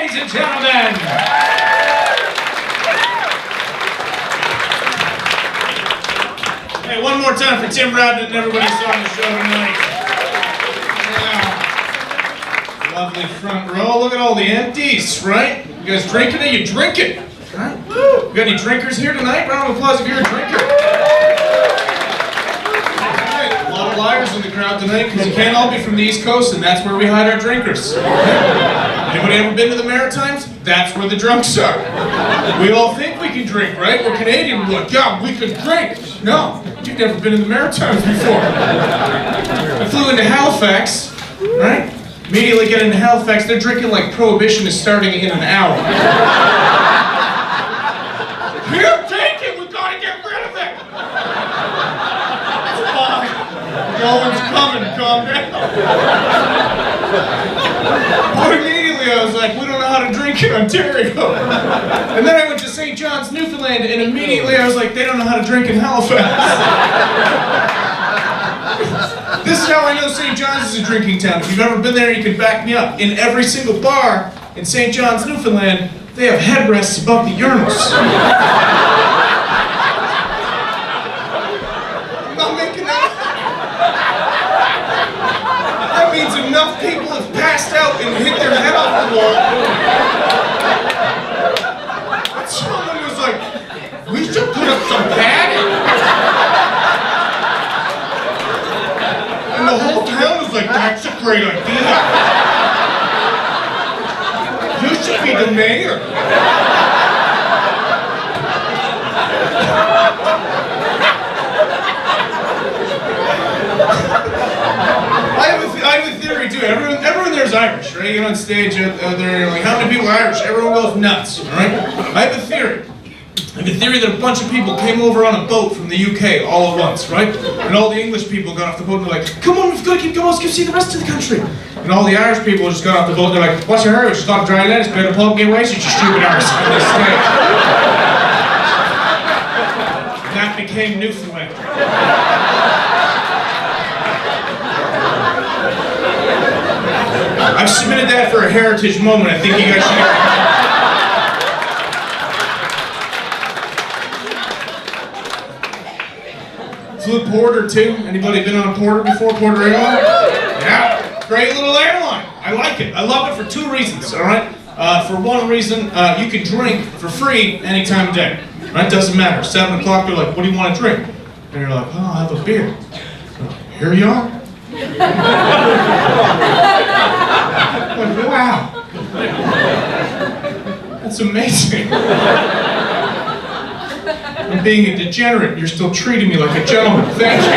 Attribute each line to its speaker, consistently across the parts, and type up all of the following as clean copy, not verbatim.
Speaker 1: ladies and gentlemen. Hey, one more time for Tim Rodden and everybody who saw on the show tonight. Yeah. Lovely front row. Look at all the empties, right? You guys drinking it? You drink it. Right? Woo. You got any drinkers here tonight? Round of applause if you're a drinker. A lot of liars in the crowd tonight because you can't all be from the East Coast, and that's where we hide our drinkers. Anybody ever been to the Maritimes? That's where the drunks are. We all think we can drink, right? We're Canadian. We're like, yeah, we can drink. No, you've never been in the Maritimes before. I flew into Halifax, right? Immediately get into Halifax, they're drinking like Prohibition is starting in an hour. Here, take it! We gotta get rid of it! It's fine. No one's coming, calm down. But immediately I was like, we don't know how to drink in Ontario. And then I went to St. John's, Newfoundland, and immediately I was like, they don't know how to drink in Halifax. This is how I know St. John's is a drinking town. If you've ever been there, you can back me up. In every single bar in St. John's, Newfoundland, they have headrests above the urinals. I'm not making that up. That means enough people have passed out and hit their head off the wall. And someone was like, we should put up some padding. And the whole town was like, that's a great idea. You should be the mayor. I have a theory too. Everyone there's Irish, right? You get on stage out there, you're like, how many people are Irish? Everyone goes nuts, all right? I have a theory. I have a theory that a bunch of people came over on a boat from the UK all at once, right? And all the English people got off the boat and they're like, come on, we've got to keep going, let's go see the rest of the country. And all the Irish people just got off the boat and they're like, what's your hurry? We just got a dry lettuce, better pub, get away, you stupid arse. And they stayed. That became Newfoundland. I've submitted that for a heritage moment. I think you guys should. Flew Porter too. Anybody been on a Porter before? Porter Airline? Yeah, great little airline. I like it. I love it for two reasons. All right. For one reason, you can drink for free any time of day. Right? Doesn't matter. 7 o'clock, they're like, "What do you want to drink?" And you're like, "Oh, I'll have a beer." Here you are. Like, wow. That's amazing. I'm being a degenerate, and you're still treating me like a gentleman. Thank you.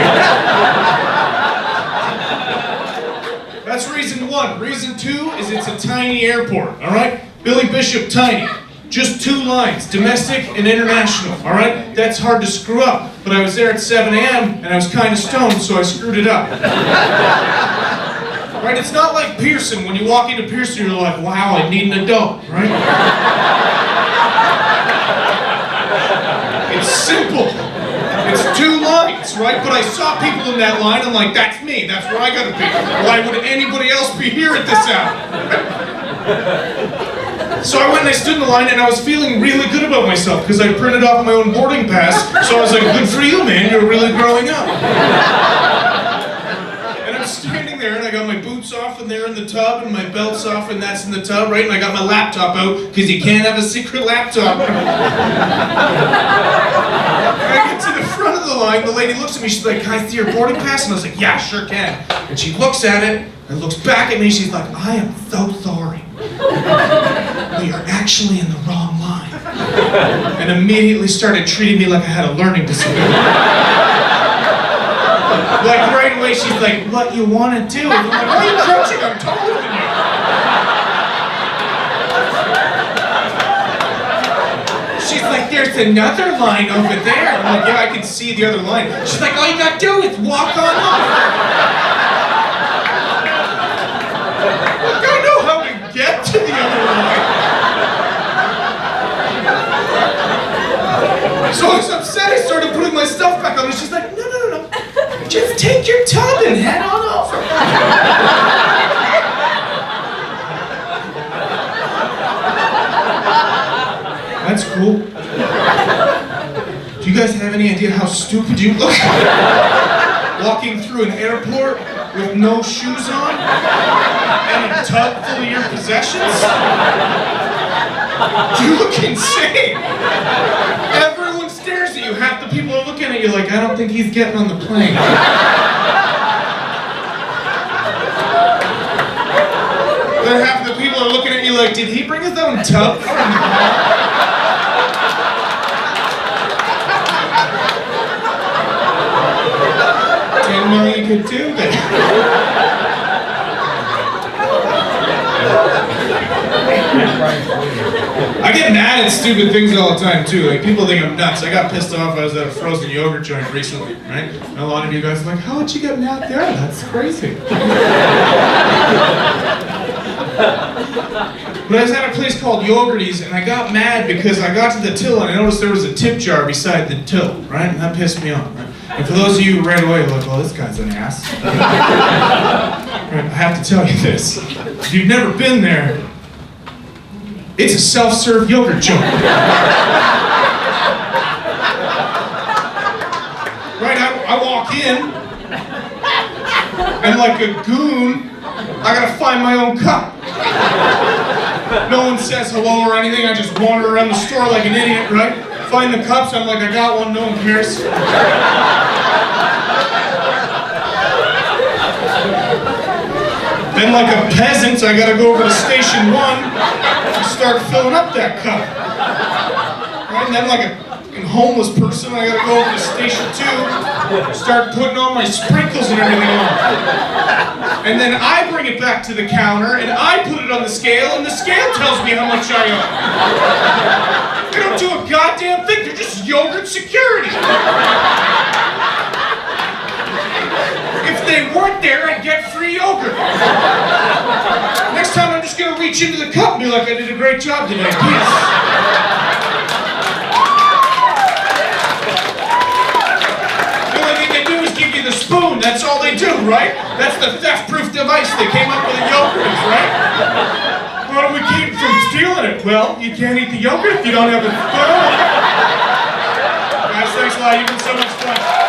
Speaker 1: That's reason one. Reason two is it's a tiny airport, all right? Billy Bishop, tiny. Just 2 lines, domestic and international, all right? That's hard to screw up. But I was there at 7 a.m. and I was kind of stoned, so I screwed it up. Right? It's not like Pearson. When you walk into Pearson, you're like, wow, I need an adult, right? It's simple. It's 2 lines, right? But I saw people in that line, I'm like, that's me, that's where I gotta be. Why would anybody else be here at this hour? So I went and I stood in the line and I was feeling really good about myself because I printed off my own boarding pass. So I was like, good for you, man, you're really growing up. And I'm standing there and I got my boots off and they're in the tub and my belt's off and that's in the tub, right? And I got my laptop out because you can't have a secret laptop. And I get to the front of the line, the lady looks at me, she's like, can I see your boarding pass? And I was like, yeah, sure can. And she looks at it and looks back at me, she's like, I am so sorry. We are actually in the wrong line. And immediately started treating me like I had a learning disability. Like right away she's like, what you want to do? And I'm like, why are you crouching? I'm taller than you. She's like, there's another line over there. I'm like, yeah, I can see the other line. She's like, all you got to do is walk on over. I know how to get to the other line. So I was upset, I started putting my stuff back on, and she's like, no. Just take your tub and head on over. cool? Do you guys have any idea how stupid you look? Walking through an airport with no shoes on and a tub full of your possessions? You look insane. Everyone stares at you. Half the people are looking at you like, I don't think he's getting on the plane. Then half the people are looking at you like, did he bring his own tub from the car? Didn't know you could do that. I get mad at stupid things all the time too. Like people think I'm nuts. I got pissed off. I was at a frozen yogurt joint recently, right? And a lot of you guys are like, how would you get mad there? That's crazy. But I was at a place called Yogurty's and I got mad because I got to the till and I noticed there was a tip jar beside the till, right? And that pissed me off, right? And for those of you right away are like, oh, this guy's an ass. Right, I have to tell you this. If you've never been there, it's a self-serve yogurt joint. Right, I walk in, and like a goon, I gotta find my own cup. No one says hello or anything, I just wander around the store like an idiot, right? Find the cups, I'm like, I got one, no one cares. Then like a peasant, I gotta go over to station 1 and start filling up that cup. Right? And then like a homeless person, I gotta go over to station 2, start putting all my sprinkles and everything on. And then I bring it back to the counter and I put it on the scale and the scale tells me how much I owe. They don't do a goddamn thing, they're just yogurt security. If they weren't there, I'd get free yogurt. Next time I'm just gonna reach into the cup and be like, I did a great job today, peace. The only thing they do is give you the spoon, that's all they do, right? That's the theft-proof device they came up with in Yogurt's, right? How do we keep from stealing it? Well, you can't eat the yogurt if you don't have a spoon. Guys, thanks a lot, you've been so much fun.